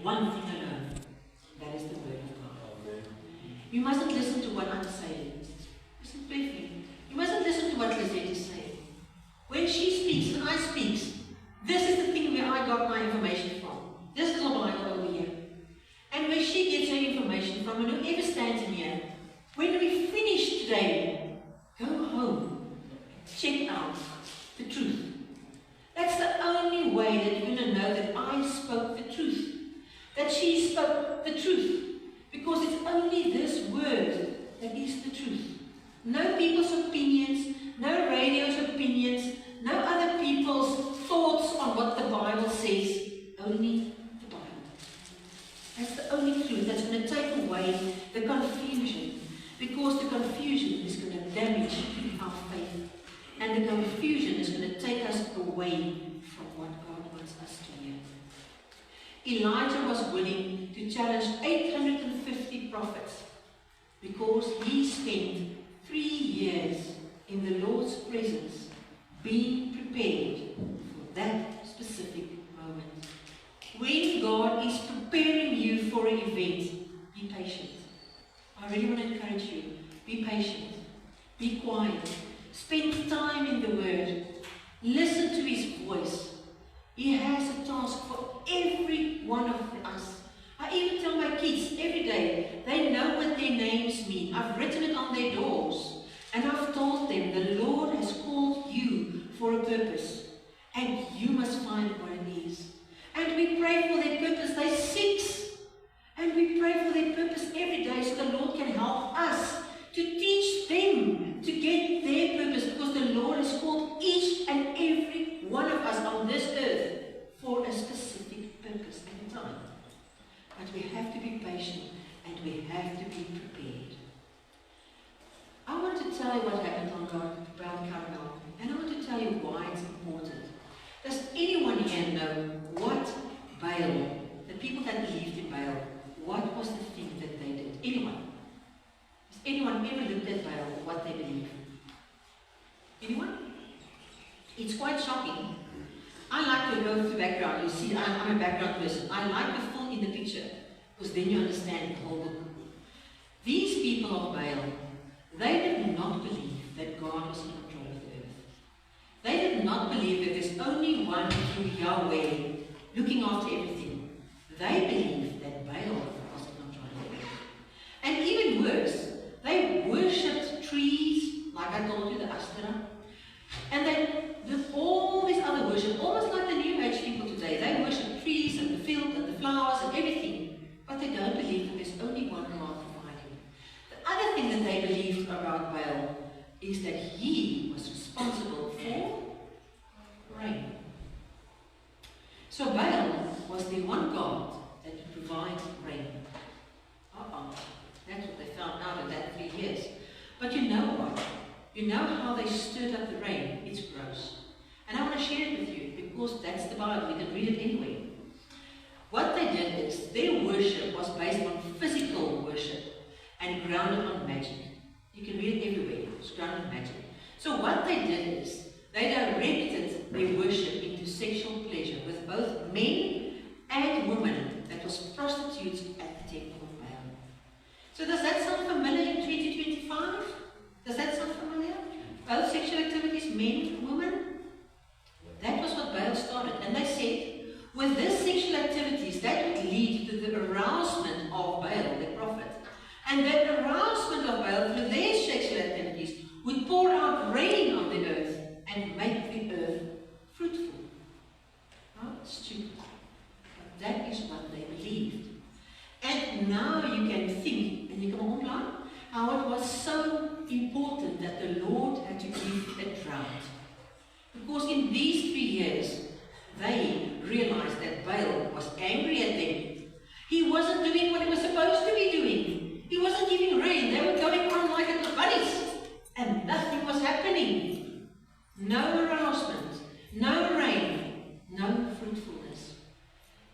one thing alone. That is the word of God. You mustn't listen to what I'm saying. Listen carefully. You mustn't listen to what Lizette is saying. When she speaks and I speak, this is the thing where I got my information from. This little Bible over here. And where she gets her information from, and whoever stands in here, when we finish today, go home and check out the truth. That's the only way that you're going to know that I spoke the truth. That she spoke the truth. Because it's only this word that is the truth. No people's opinions, no radio's opinions, no other people's thoughts on what the Bible says. Only the Bible. That's the only truth that's going to take away the confusion. Because the confusion is going to damage our faith. And the confusion is going to take us away from what God wants us to hear. Elijah was willing to challenge 850 prophets because he spent 3 years in the Lord's presence being prepared for that specific moment. When God is preparing you for an event, be patient. I really want to encourage you. Be patient. Be quiet. Spend time in the Word. Listen to His voice. He has a task for every one of us. I even tell my kids every day, they know what their names mean. I've written it on their doors. And I've told them, the Lord has called you for a purpose. And you must find what it is. And we pray for their purpose. They're 6. And we pray for their purpose every day so the Lord can help us to teach them to get their purpose, because the Lord has called each and every one of us on this earth for a specific purpose and time. But we have to be patient and we have to be prepared. I want to tell you what happened on Mount Carmel, and I want to tell you why it's important. Does anyone here know what Baal, the people that believed in Baal, what was the thing that they did? Anyone? Has anyone ever looked at Baal, what they believe? Anyone? It's quite shocking. I like to go to background. You see, I'm a background person. I like to fill in the picture, because then you understand the whole book. These people of Baal, they did not believe that God was in control of the earth. They did not believe that there's only one true Yahweh looking after everything. They believed that Baal was in control of the earth. And even worse, they worshipped trees, like I told you, the Ashtoreth. And they did all this other worship, almost like the New Age people today. They worship trees and the field and the flowers and everything. But they don't believe that there's only one God providing. The other thing that they believed about Baal is that he was responsible for rain. So Baal was the one God that would provide rain. That's what they found out in that 3 years. But you know what? You know how they stirred up the rain? It's gross. And I want to share it with you because that's the Bible. You can read it anyway. What they did is their worship was based on physical worship and grounded on magic. You can read it everywhere. It's grounded on magic. So what they did is they directed their worship into sexual pleasure with both men and women. That was prostitutes at the temple of Baal. So does that sound familiar in 2025? Does that sound familiar? Both sexual activities, men and women? That was what Baal started. And they said, with these sexual activities, that would lead to the arousement of Baal, the prophet. And that arousement of Baal through their sexual activities would pour out rain on the earth and make the earth fruitful. How stupid. But that is what they believed. And now you can think, and you can online, how it was so important that the Lord had to give a drought. Because in these 3 years, they realized that Baal was angry at them. He wasn't doing what he was supposed to be doing. He wasn't giving rain. They were going on like little bunnies. And nothing was happening. No arousement, no rain, no fruitfulness.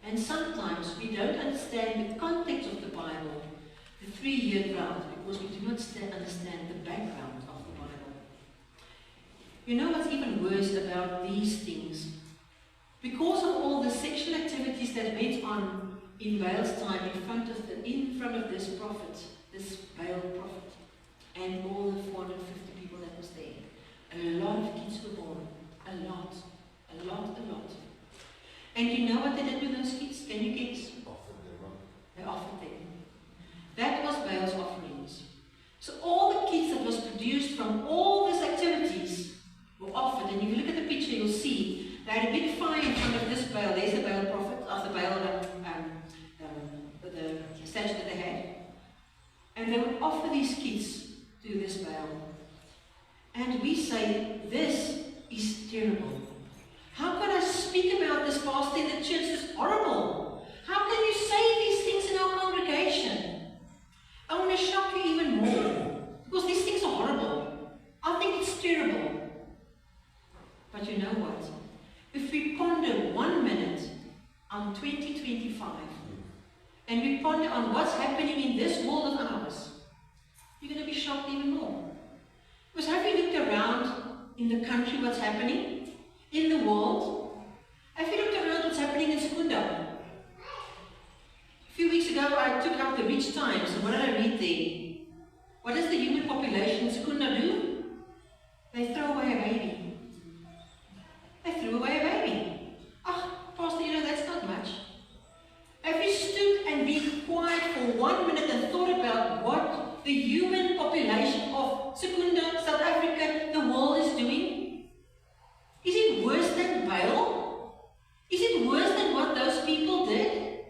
And sometimes we don't understand the context of the Bible, the 3-year drought, because we do not understand the background of the Bible. You know what's even worse about these things? Because of all the sexual activities that went on in Baal's time in front of this prophet, this Baal prophet, and all the 450 people that was there, a lot of kids were born. A lot. And you know what they did with those kids? Can you guess? They offered them. That was Baal's offerings. So all the kids that was produced from all these activities were offered. And if you look at the picture, you'll see they had a big fire in front of this Baal. There's the Baal prophet, of the Baal, the statue that they had. And they would offer these kids to this Baal. And we say, this is terrible. How can I speak about this pastor in the church? It's horrible. How can you say these things in our congregation? I want to shock you even more. Because these things are horrible. I think it's terrible. But you know what? If we ponder 1 minute on 2025, and we ponder on what's happening in this world of ours, you're going to be shocked even more. Because have you looked around in the country what's happening? In the world? Have you looked around what's happening in Secunda? A few weeks ago I took out the Rich Times, and what did I read there? What does the human population in Secunda do? They throw away a baby. They threw away a baby. Ah, Pastor, you know that's not much. Have you stood and been quiet for 1 minute and thought about what the human population of Secunda, South Africa, the world is doing? Is it worse than Baal? Is it worse than what those people did?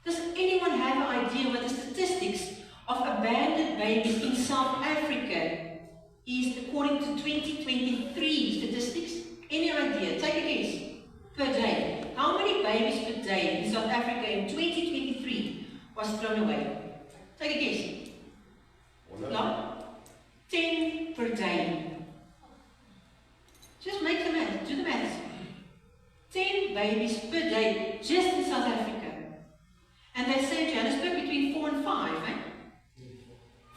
Does anyone have an idea what the statistics of abandoned babies in South Africa is according to 2023 statistics? Any idea? Take a guess. Per day. How many babies per day in South Africa in 2023 was thrown away? Take a guess. No? 10 per day. Just make the math. Do the math. 10 babies per day just in South Africa. And they say in Johannesburg between 4 and 5, eh?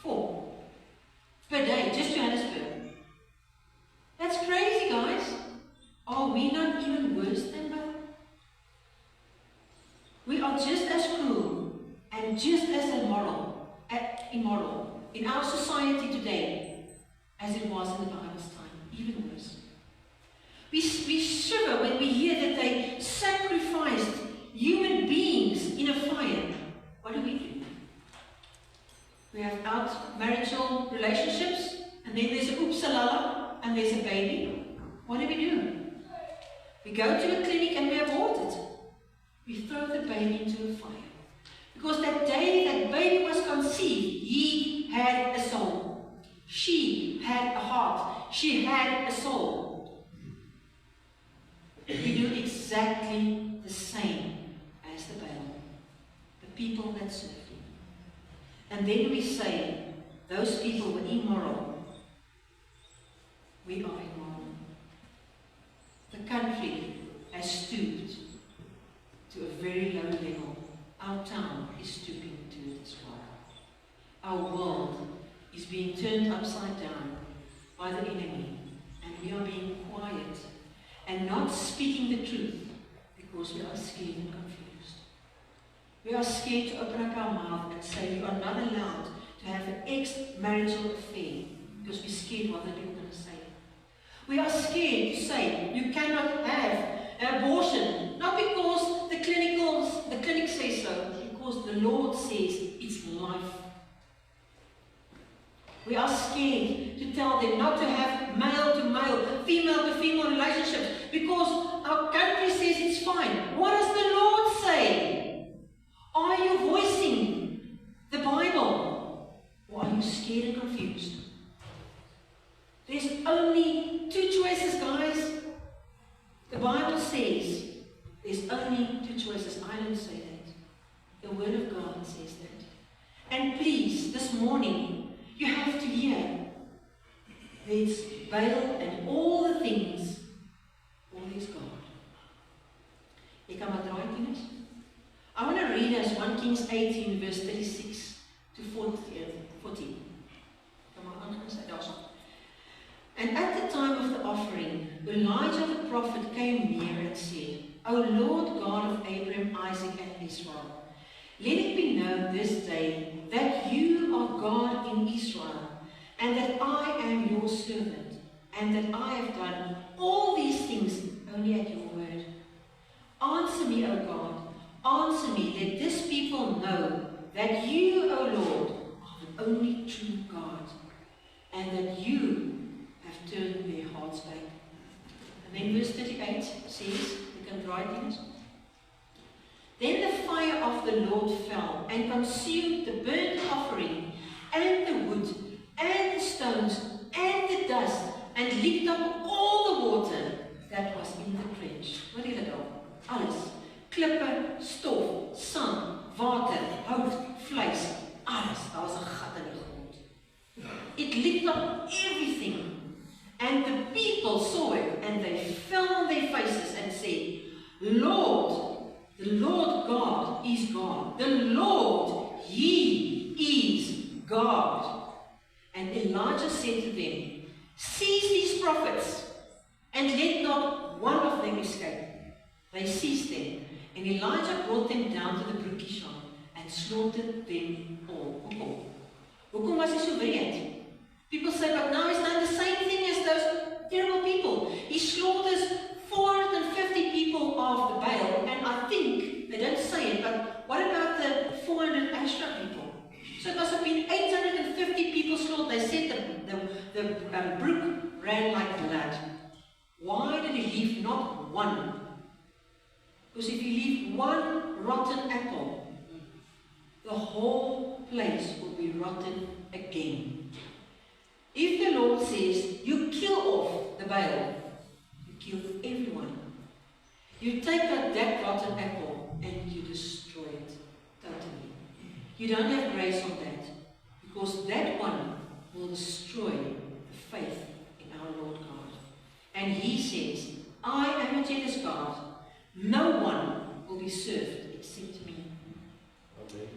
4 per day, just Johannesburg. That's crazy, guys. Are we not even worse than that? We are just as cruel and just as immoral in our society today as it was in the Bible's time, even worse. We shiver when we hear that they sacrificed human beings in a fire. What do? We have out-marital relationships, and then there's a upsalala, and there's a baby. What do? We go to a clinic and we abort it. We throw the baby into the fire. Because that day that baby was conceived, he had a soul. She had a heart. She had a soul. We do exactly the same as the Baal, the people that served him. And then we say, those people were immoral. We are immoral. The country has stooped to a very low level. Our town is stooping to it as well. Our world is being turned upside down by the enemy, and we are being quiet and not speaking the truth because we are scared and confused. We are scared to open up our mouth and say we are not allowed to have an extramarital affair because we're scared what the people are going to say. We are scared to say you cannot have an abortion, not because the clinic says so, because the Lord says it's life. We are scared to tell them not to have male to male, female to female relationships because our country says it's fine. What does the Lord say? Are you voicing the Bible, or are you scared and confused? There's only two choices, guys. The Bible says there's only two choices. I don't say that. The Word of God says that. And please, this morning, you have to hear there's Baal and all the things, or there's God. Ek kan maar draai, kinders. I want to read us 1 Kings 18, verse 36 to 40. Come on, and at the time of the offering, Elijah the prophet came near and said, O Lord God of Abraham, Isaac, and Israel, let it be known this day that you are God in Israel, and that I am your servant, and that I have done all these things only at your word. Answer me, O God, answer me, let this people know that you, O Lord, are the only true God, and that you have turned their hearts back. And then verse 38 says, you can write in it. Then the fire of the Lord fell and consumed the burnt offering and the wood and the stones and the dust and licked up all the water that was in the trench. Wat het dit al? Alles. Klippe, stof, sand, water, hout, vleis, alles. Daar was 'n gat in die grond. It licked up everything. And the people saw it, and they fell on their faces and said, Lord, the Lord God is God. The Lord, He is God. And Elijah said to them, seize these prophets, and let not one of them escape. They seized them, and Elijah brought them down to the brook Kishon, and slaughtered them all. Hoekom was hy so wreed? People say, but now he's done the same thing as those terrible people. He slaughters 450 people of the Baal, and I think, they don't say it, but what about the 400 Asherah people? So it must have been 850 people slaughtered. They said the brook ran like blood. Why did he leave not one? Because if you leave one rotten apple, the whole place will be rotten again. If the Lord says, you kill off the Baal, you kill everyone. You take out that rotten apple and you destroy it totally. You don't have grace on that, because that one will destroy the faith in our Lord God. And He says, I am a jealous God. No one will be served except me. Okay.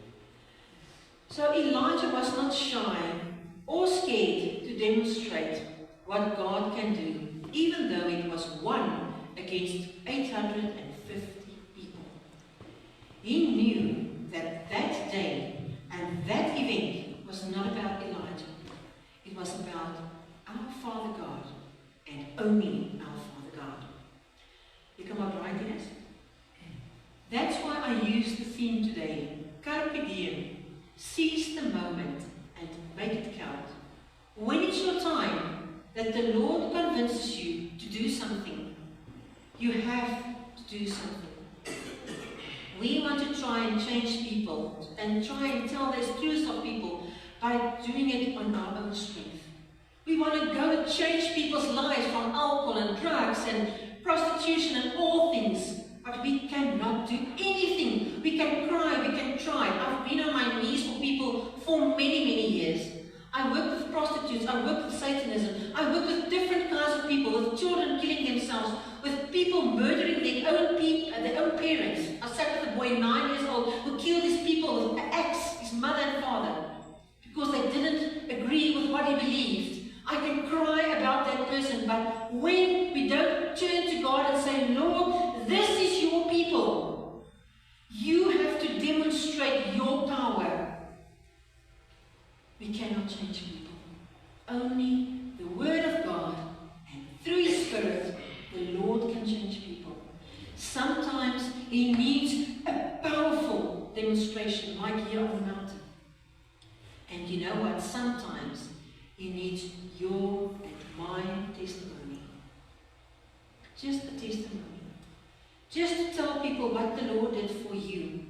So Elijah was not shy or scared to demonstrate what God can do, even though it was 1 against 850 people. He knew that that day and that event was not about Elijah. It was about our Father God, and only our Father God. You come up right in it? That's why I use the theme today, Carpe Diem, seize the moment and make it count. When it's your time that the Lord convinces you to do something, you have to do something. We want to try and change people and try and tell the truth of people by doing it on our own strength. We want to go and change people's lives from alcohol and drugs and prostitution and all things. But we cannot do anything. We can cry, we can try. I've been on my knees for people for many, many years. I work with prostitutes, I work with Satanism, I work with different kinds of people, with children killing themselves, with people murdering their own parents. I sat with a boy 9 years old who killed his people with an axe, his mother and father, because they didn't agree with what he believed. I can cry about that person, but when we don't turn to God and say, Lord, this is your people, you have to demonstrate your power. We cannot change people. Only the Word of God and through His Spirit, the Lord can change people. Sometimes He needs a powerful demonstration, like here on the mountain. And you know what? Sometimes He needs your and my testimony. Just a testimony. Just to tell people what the Lord did for you.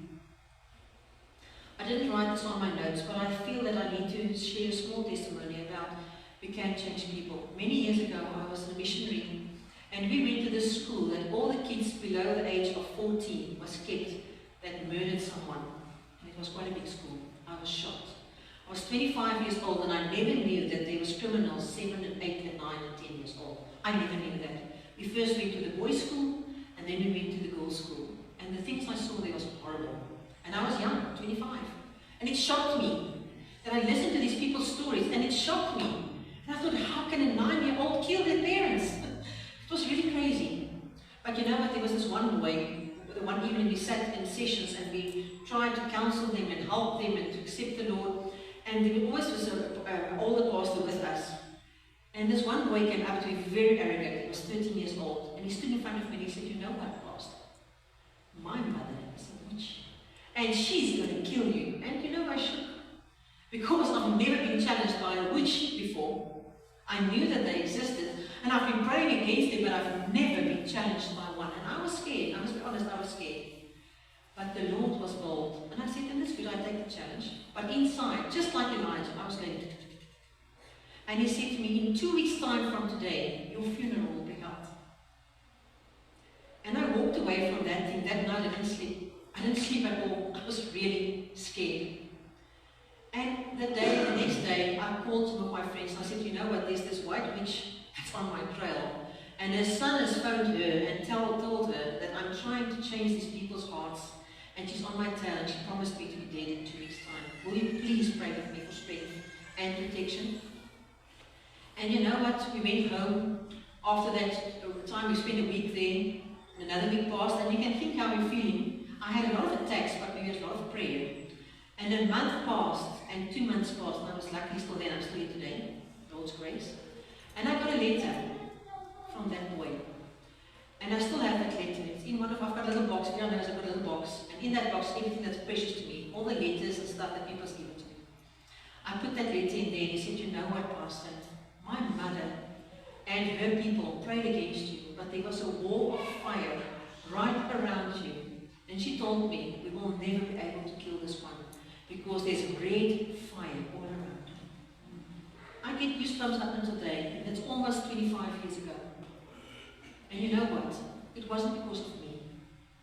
I didn't write this on my notes, but I feel that I need to share a small testimony about we can change people. Many years ago, I was a missionary, and we went to this school that all the kids below the age of 14 was kept that murdered someone. And it was quite a big school. I was shocked. I was 25 years old, and I never knew that there was criminals 7 and 8 and 9 and 10 years old. I never knew that. We first went to the boys' school, and then we went to the girls' school. And the things I saw there was horrible. And I was young, 25. And it shocked me that I listened to these people's stories, and it shocked me. And I thought, how can a 9-year-old kill their parents? It was really crazy. But you know what? There was this one boy the one evening we sat in sessions and we tried to counsel them and help them and to accept the Lord. And there always was an older pastor with us. And this one boy came up to me very arrogant. He was 13 years old. And he stood in front of me and he said, "You know what, Pastor? My mother is a witch. And she's going to kill you." And you know, I shook. Because I've never been challenged by a witch before. I knew that they existed. And I've been praying against them, but I've never been challenged by one. And I was scared. I must be honest, I was scared. But the Lord was bold. And I said, "And that's good, I take the challenge." But inside, just like Elijah, I was going, and he said to me, "In 2 weeks' time from today, your funeral will be held." And I walked away from that thing. That night I didn't sleep. I didn't sleep at all. I was really scared. And the next day, I called some of my friends. I said, "You know what, there's this white witch that's on my trail. And her son has phoned her and told her that I'm trying to change these people's hearts. And she's on my tail and she promised me to be dead in 2 weeks' time. Will you please pray with me for strength and protection?" And you know what? We went home. After that, over time we spent a week there. Another week passed, and you can think how we're feeling. I had a lot of attacks, but we had a lot of prayer. And a month passed, and 2 months passed, and I was luckily still there, and I'm still here today, Lord's grace. And I got a letter from that boy. And I still have that letter. It's in one of, I've got a little box, everyone knows I've got a little box. And in that box, everything that's precious to me, all the letters and stuff that people's given to me. I put that letter in there, and he said, "You know what, Pastor? My mother and her people prayed against you, but there was a wall of fire right around you. And she told me, we will never be able to kill this one because there's red fire all around." I get goosebumps up until today, and it's almost 25 years ago. And you know what? It wasn't because of me.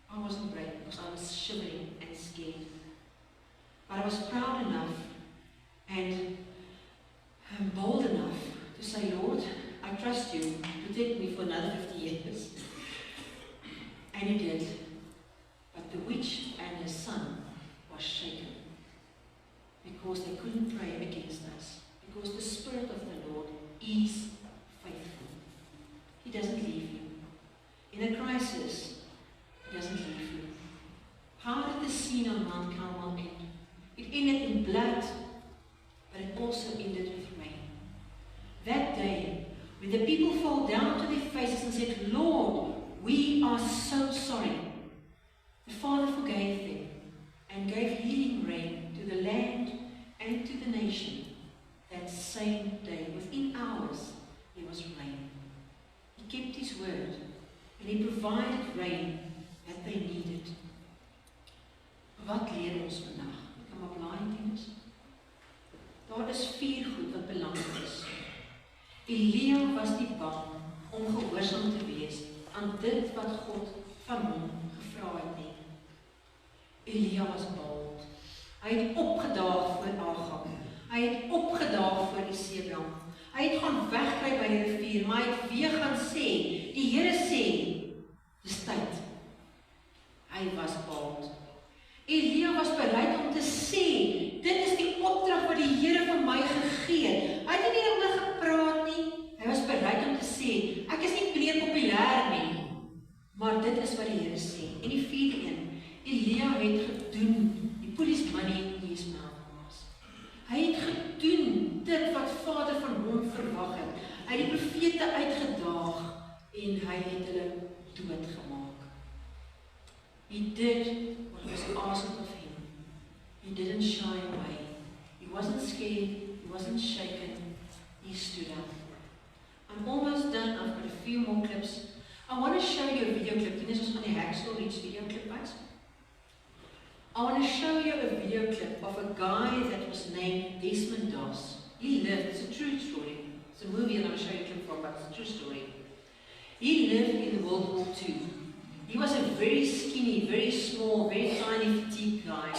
I wasn't brave because I was shivering and scared. But I was proud enough and bold enough to say, "Lord, I trust you. Protect me for another 50 years. And he did. But the witch and her son was shaken because they couldn't pray against us. Because the Spirit of the Lord is faithful. He doesn't leave you. In a crisis, He doesn't leave you. How did the scene on Mount Carmel end? It ended in blood, but it also ended with rain. That day, when the people fell down to their faces and said, "Lord, we are so sorry," the Father forgave them and gave healing rain to the land and to the nation. That same day, within hours, there was rain. He kept His word, and He provided rain that they needed. Wat leer ons vandag? Kan maar blaai dienes. Daar is 4 goed wat belangrik is. Elia was nie bang om gehoorsaam te wees aan dit wat God van hom gevra het nie. Elia was bold. Hy het opgedaag voor Agab. Hy het opgedaag voor Isebel. Hy het gaan wegkry by die rivier, maar hy het weer gaan sê, die Here sê, dis tyd. Hy was bold. Elia was bereid om te sê, dit is die opdrag wat die Here vir my gegee het. Hy het nie oor gepraat nie. Hy was bereid om te sê, ek is nie meer populêr nie, maar dit is wat die Here sê. En die 4de een, Elia het gedoen, die policeman in Jezreel was. Hy het gedoen dit wat Vader van hom verwag het. Hy het die profete uitgedaag en hy het hulle doodgemaak. He did what was asked of him. He didn't shy away. He wasn't scared. He wasn't shaken. He stood up. I'm almost done. I've got a few more clips. I want to show you a video clip. This was on the Hacksaw Ridge video clip, guys. I want to show you a video clip of a guy that was named Desmond Doss. He lived, it's a true story. It's a movie that I'm going to show you a clip from, but it's a true story. He lived in World War II. He was a very skinny, very small, very tiny, petite guy.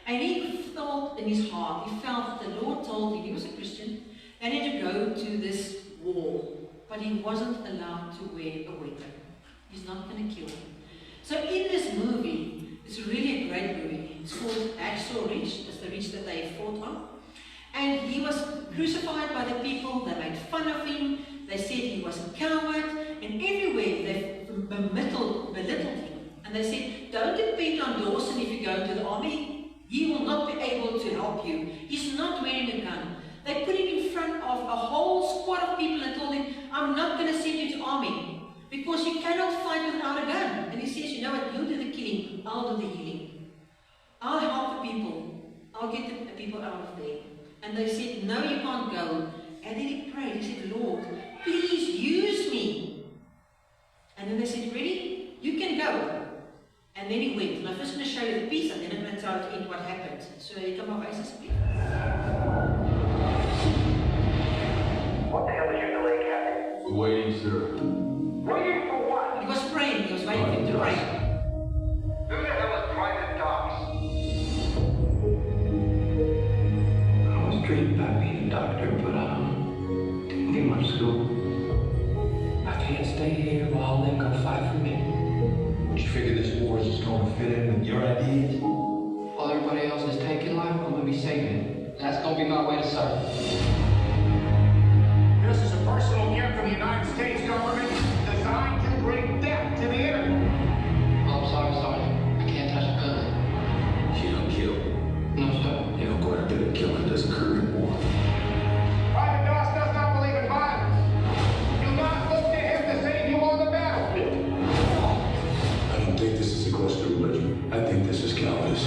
And he thought in his heart, he felt that the Lord told him, he was a Christian, and he had to go to this war. But he wasn't allowed to wear a weapon. He's not going to kill him. So in this movie, it's really a great movie. It's called Hacksaw Ridge. That's the ridge that they fought on. And he was crucified by the people. They made fun of him. They said he was a coward. And everywhere they belittled him And they said, don't depend on Dawson if you go into the army. He will not be able to help you. He's not wearing a gun. They put him in front of a whole squad of people and told him, I'm not going to send you to army because you cannot fight without a gun. And he says, you know what, you do the killing, I'll do the healing. I'll help the people. I'll get the people out of there. And they said, no, you can't go. And then he prayed. He said, Lord, please use me. And then they said, ready? You can go. And then he went. And I'm just going to show you the piece, and then I'm going to tell you what happened. So you come up, Isis, please. What the hell is your delay, Captain? We're waiting, sir. Waiting for what? He was praying. He was waiting for him to pray. Who the hell is Private Docs? I was dreaming about being a doctor, but didn't get much school. I can't stay here while they go fight for me. You figure this war is just going to fit in with your ideas? While everybody else is taking life, I'm gonna be saving it. That's gonna be my way to serve. This is a personal gift from the United States government designed to bring death to the enemy. Oh, I'm sorry, Sergeant. I can't touch a gun. You don't kill. No, sir. You don't go out there and kill. It doesn't occur in war. Private Doss does not believe in violence. Do not look to him to save you on the battlefield. I don't think this is a Gloucester religion. I think this is Calvinist.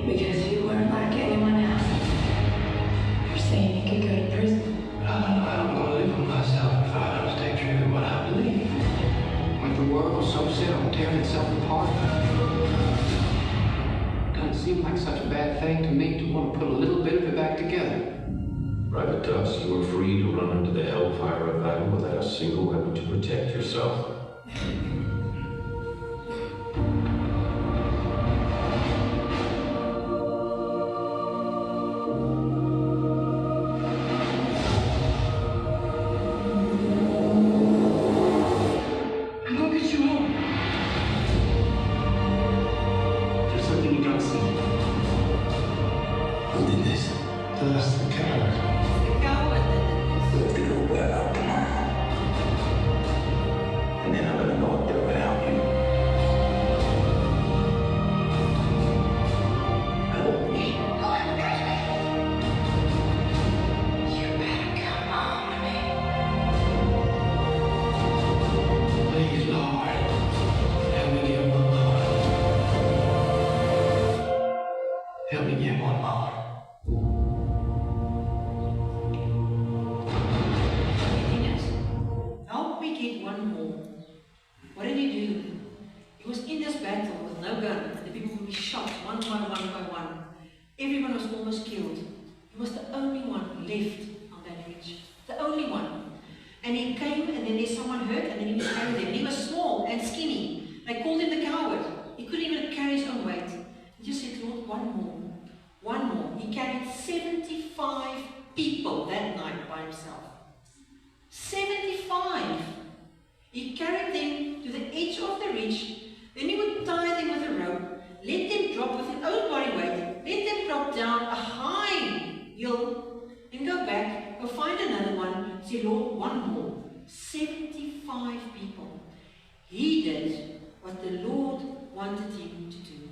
Because you weren't like anyone else. You're saying you could go to prison. I'm gonna live with myself if I don't stay true to what I believe. When the world's so set on tearing itself apart, it doesn't seem like such a bad thing to me to want to put a little bit of it back together. Private Doss, you are free to run into the hellfire of battle without a single weapon to protect yourself. I'm gonna get you home. There's something you gotta see. Who did this? That's the coward. The coward. We have to go back out tomorrow. And then I'm gonna go up there without you. Help me. You better come on to me. Please, Lord, help me get one more. Help me get one more. Anything else? Help me get one more. What did he do? He was in this battle with no gun, and the people would be shot one by one. Everyone was almost killed. He was the only one left on that ridge. The only one. And he came, and then there's someone hurt, and then he was carrying them. He was small and skinny. They called him the coward. He couldn't even carry his own weight. He just said, Lord, one more. One more. He carried 75 people that night by himself. 75! He carried them to the edge of the ridge, then he would tie them with a rope, let them drop with their own body weight, let them drop down a high hill, and go back, go find another one, say, Lord, one more. 75 people. He did what the Lord wanted him to do.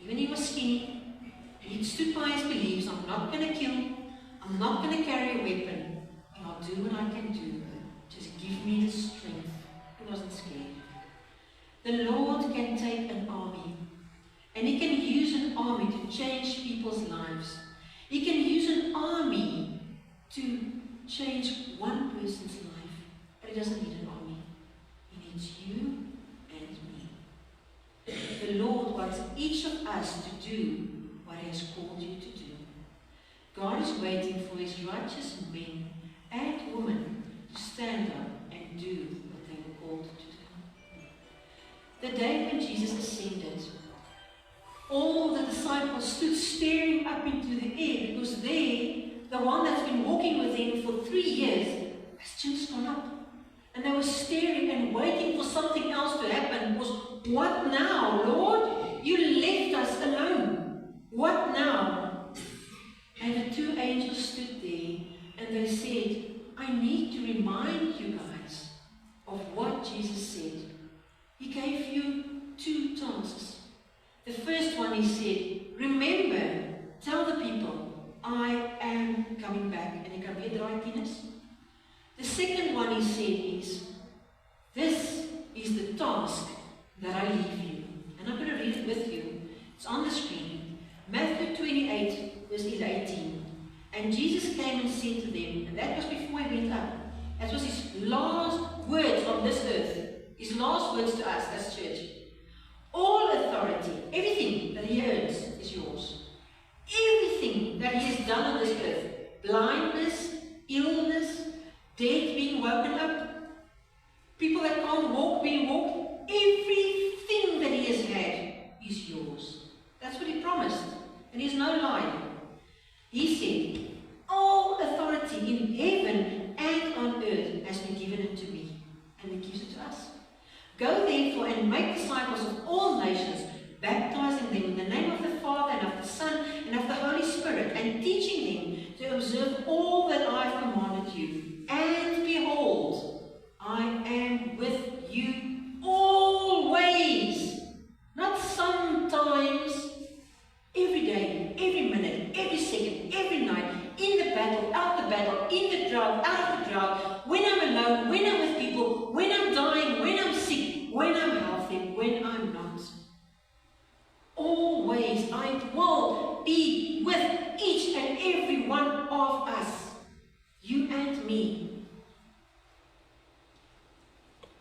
Even he was skinny, he stood by his beliefs, I'm not going to kill, I'm not going to carry a weapon, and I'll do what I can do. Just give me the strength. He wasn't scared. The Lord can take an army, and He can use an army to change people's lives. He can use an army to change one person's life, but He doesn't need an army. He needs you and me. The Lord wants each of us to do what He has called you to do. God is waiting for His righteous men and women to stand up and do what they were called to do. The day when Jesus ascended, all the disciples stood staring up into the air because they, the one that's been walking with them for 3 years, has just gone up. And they were staring and waiting for something else to happen. Because what now, Lord? You left us alone. What now? And the two angels stood there and they said, I need to remind you guys of what Jesus said. he said, remember, tell the people, I am coming back. En ek kan weer draai, Tinus. The second one he said is, this is the task that I leave you. And I'm going to read it with you. It's on the screen. Matthew 28, verse 18. And Jesus came and said to them, and that was before he went up. That was his last words on this earth. His last words to us as church. All authority, everything that he earns is yours. Everything that he has done on this earth, blindness, illness, death being woken up, people that can't walk being walked, everything that he has had is yours. That's what he promised. And he's no lie. He said, all authority in heaven and on earth has been given unto me. And he gives it to us. Go therefore and make disciples of all nations, baptizing them in the name of the Father and of the Son and of the Holy Spirit, and teaching them to observe all that I have commanded you. And behold, I am with you always, not sometimes, every day, every minute, every second, every night, in the battle, out the battle, in the drought, out of the drought, when I'm alone, when I'm with people, when I'm dying, when I'm sick, when I'm healthy, when I'm not. Always I will be with each and every one of us, you and me.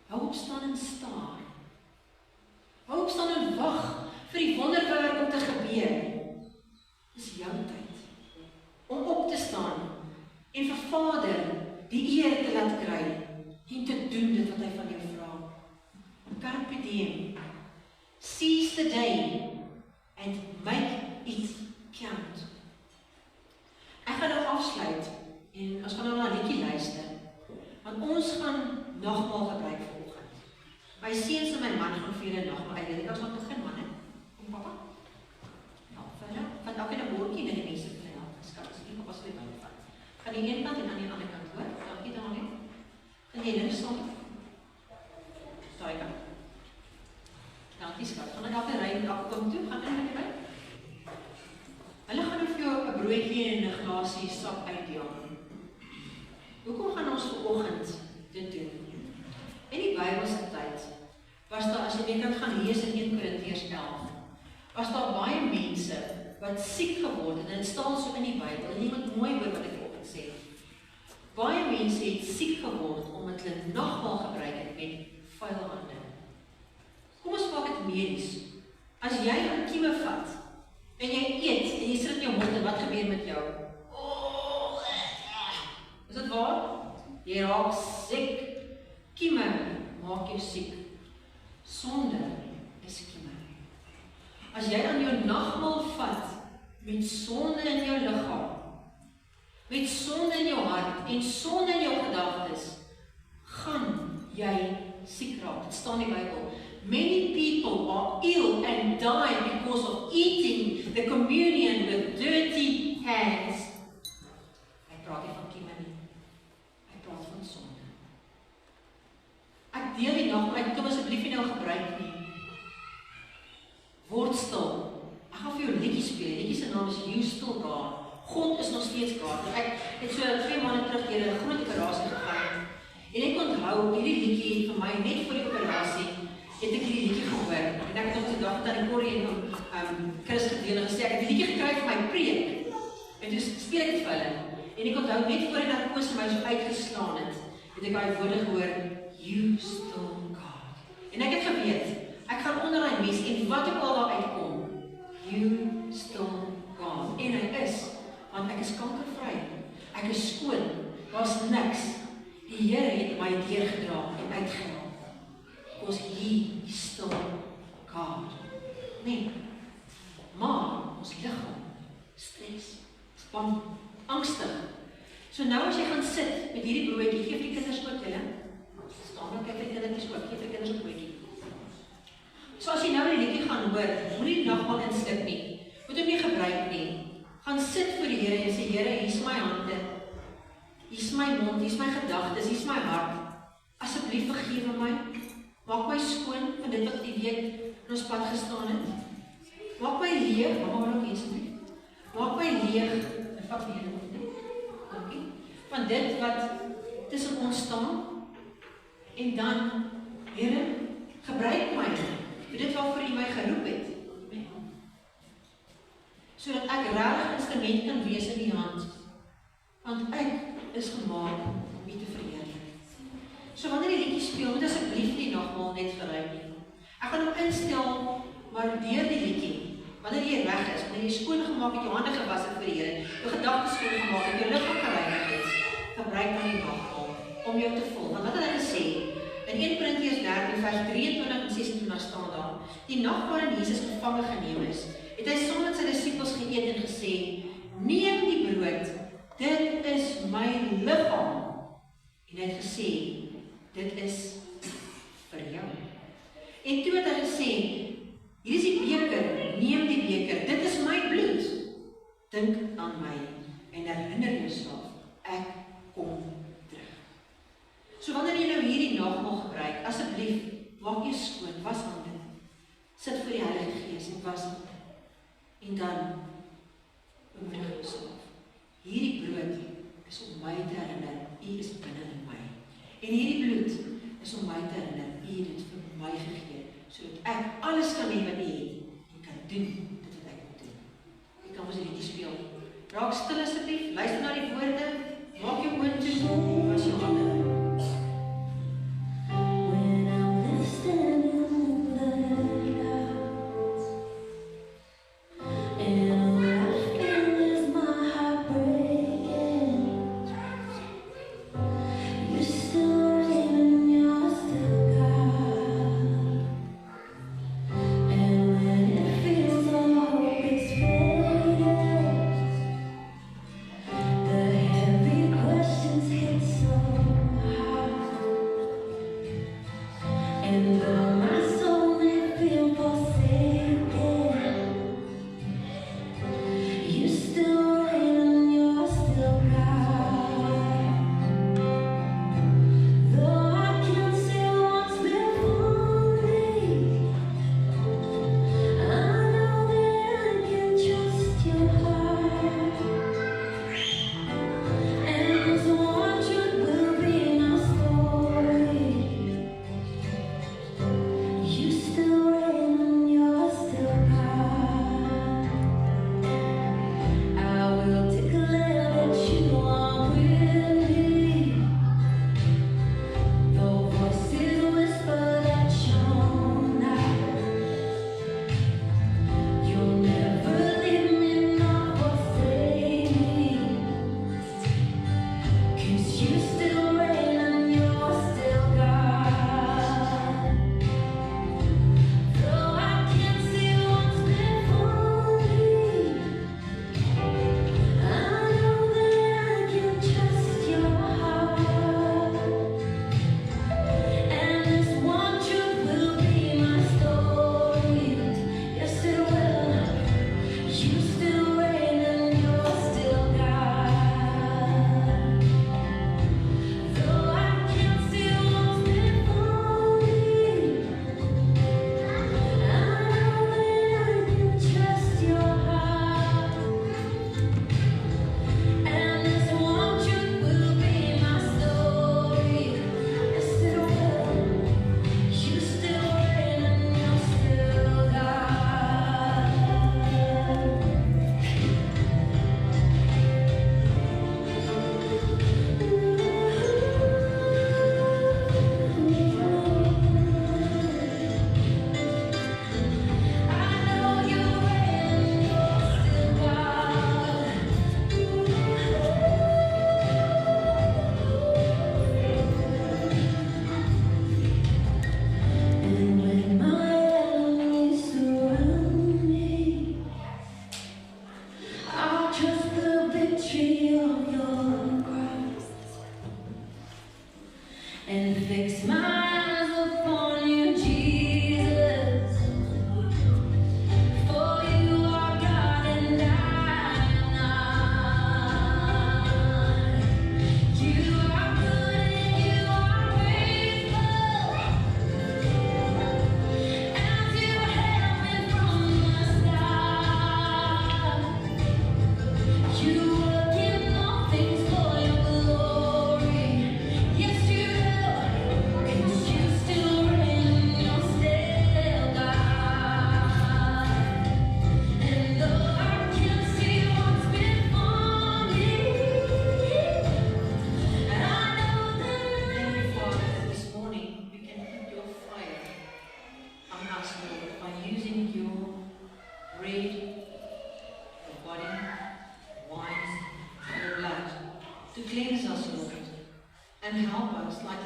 Hou opstaan en staar. Hou opstaan en wag vir die wonderwerk om te gebeur. Dis jou tyd om op te staan en vir Vader die eer te laat kry en te doen dit wat hy van jou vra. Carpe diem. Seize the day and make it count. Ek gaan nou afsluit en ons gaan nou na 'n liedjie luister. Want ons gaan nagmaal gebruik vanoggend. My seuns en my man gaan vir julle nagmaal uitdeel. Ons gaan begin, man, hè? Kom papa. Ja, van elke 'n bordjie met die mense vir help. Skat, as jy papa se by vat. Gaan die een kant en aan die ander kant, hoor? Dankie Daniel. En jy links staan. Daai kant. Dankie skat. Gaan ek ry en elke kant toe, gaan in met my. Hulle gaan vir jou 'n broodjie en 'n glasie sap uitdeel. Hoekom gaan ons vanoggend dit doen? In die Bybelse tyd was daar, as jy net kan gaan lees in 1 Korintiërs 11, was daar baie mense wat siek geword het, en dit staan so in die Bybel, en jy moet mooi hoor wat ek vanoggend sê. Baie mense het siek geword omdat hulle nagmaal gebruik het met vuil hande. Kom ons maak dit medies. As jy 'n kieme vat en jy eet en jy sit in jou mond, en wat gebeur met jou? Is dit waar? Jy raak siek. Kieme maak jou siek. Sonde is kieme. As jy aan jou nagmaal vat met sonde in jou liggaam, met sonde in jou hart en sonde in jou gedagtes, gaan jy siek raak. Dit staan in die Bybel. Many people are ill and die because of eating the communion with dirty hands. Ek praat nie van kieme nie. Ek praat van sonde. Ek deel die nagmaal, ek kom asseblief nie nou gebruik nie. Word stil. Ek gaan vir jou 'n liedjie speel. Die liedjie se naam is You Still God. God is nog steeds God. Ek het so 2 maande terug deur 'n groot operasie gegaan. En ek onthou hierdie liedjie vir my net voor die operasie het ek hierdie liedjie gehoor. En ek het op die dag aan die Corrie en Chris gedeel en gesê, ek het die liedjie gekry vir my preek. En toe speel ek dit vir hulle. En ek onthou net voor die narkose my so uitgeslaan het ek daai woorde gehoor, You Still God. En ek het geweet, ek gaan onder daai mes en wat ook al daar uitkom, You Still God. En hy is, want ek is kankervry. Ek is skoon. Daar's niks. Die Here het my deurgedra en uitgehaal. Because He is still God. Nee. Maar ons liggaam, stres, span, angstig. So nou as jy gaan sit met hierdie broodjie, gee vir die kinders ook julle. Staan nou kyk vir die kindertjies ook, gee vir die kinders 'n broodjie. So as jy nou die liedjie gaan hoor, moenie die nagmaal inslip nie. Moet hom nie gebruik nie. Gaan sit voor die Here en sê, Here, hier's my hande. Hier's my mond, hier's my gedagtes, hier's my hart. Asseblief vergewe my. Maak my skoon van dit wat die week in ons pad gestaan het. Maak my lewe leeg, mama wil ook eens nie. Maak my leeg, en papier nog nie. Dankie. Van dit wat tussen ons staan, en dan, Here, gebruik my, vir dit waarvoor U my geroep het, my hand. Sodat ek regtig instrument kan wees in die hand, want ek is gemaak om U te verheerlik. So wanneer die liedjie speel, moet asseblief nie nagmaal net geruim nie. Ek gaan hom instel, maar deur die liedjie, wanneer jy reg is, wanneer jy skoon gemaak het, jou hande gewas het vir die Here, jou gedagtes skoon gemaak het, jou liggaam gereinig het, gebruik dan die nagmaal om jou te vul. Want wat het hy gesê? In 1 Korintiërs 13 vers 23 en 26 staan daar, die nag waarin Jesus gevange geneem is, het hy saam met sy disippels geëet en gesê, neem die brood, dit is my liggaam. En hy het gesê, dit is vir jou. En toe het hy gesê, hier is die beker, neem die beker, dit is my bloed. Dink aan my en herinner jouself, ek kom terug. So wanneer jy nou hierdie nagmaal gebruik, asseblief, maak jou skoon, was hande, sit vir die Heilige Gees en was hande. En dan bemoedig jouself. Hierdie brood is om my te herinner, U is binne in my. En hierdie bloed is om my te herinner, U het dit vir my gegee, sodat ek alles kan hê wat U het, en kan doen dit wat ek moet doen. Ek kan ons die liedjie speel. Raak stil asseblief, luister na die woorde, maak jou oë toe, was jou hande. And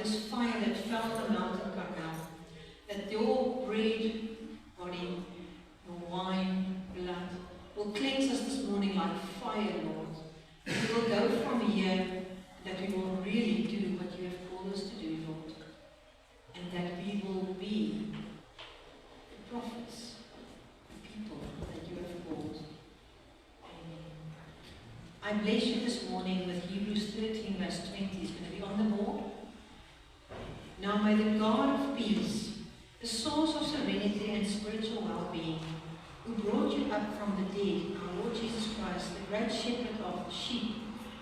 this fire that fell on the mountain Carmel, that your bread, body, your wine, blood, will cleanse us this morning like fire, Lord. That we will go from here, that we will really do what you have called us to do, Lord. And that we will be the prophets, the people that you have called. Amen. I bless you this morning with Hebrews 13 verse 20. It's going to be on the board. Now may the God of peace, the source of serenity and spiritual well-being, who brought you up from the dead, our Lord Jesus Christ, the great shepherd of the sheep,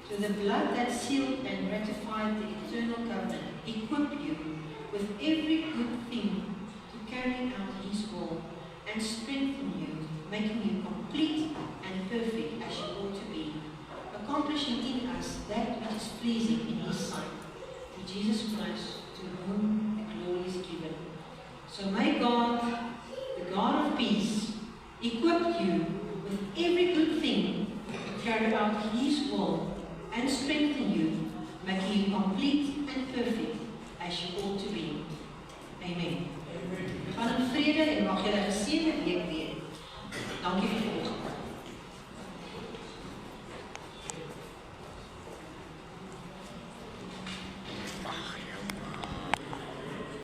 through the blood that sealed and ratified the eternal covenant, equip you with every good thing to carry out his will, and strengthen you, making you complete and perfect as you ought to be, accomplishing in us that which is pleasing in his sight, through Jesus Christ, to whom the glory is given. So may God, the God of peace, equip you with every good thing to carry out his will, and strengthen you, making you complete and perfect as you ought to be. Amen. We gaan in vrede en mag julle 'n geseënde week hê. Dankie vir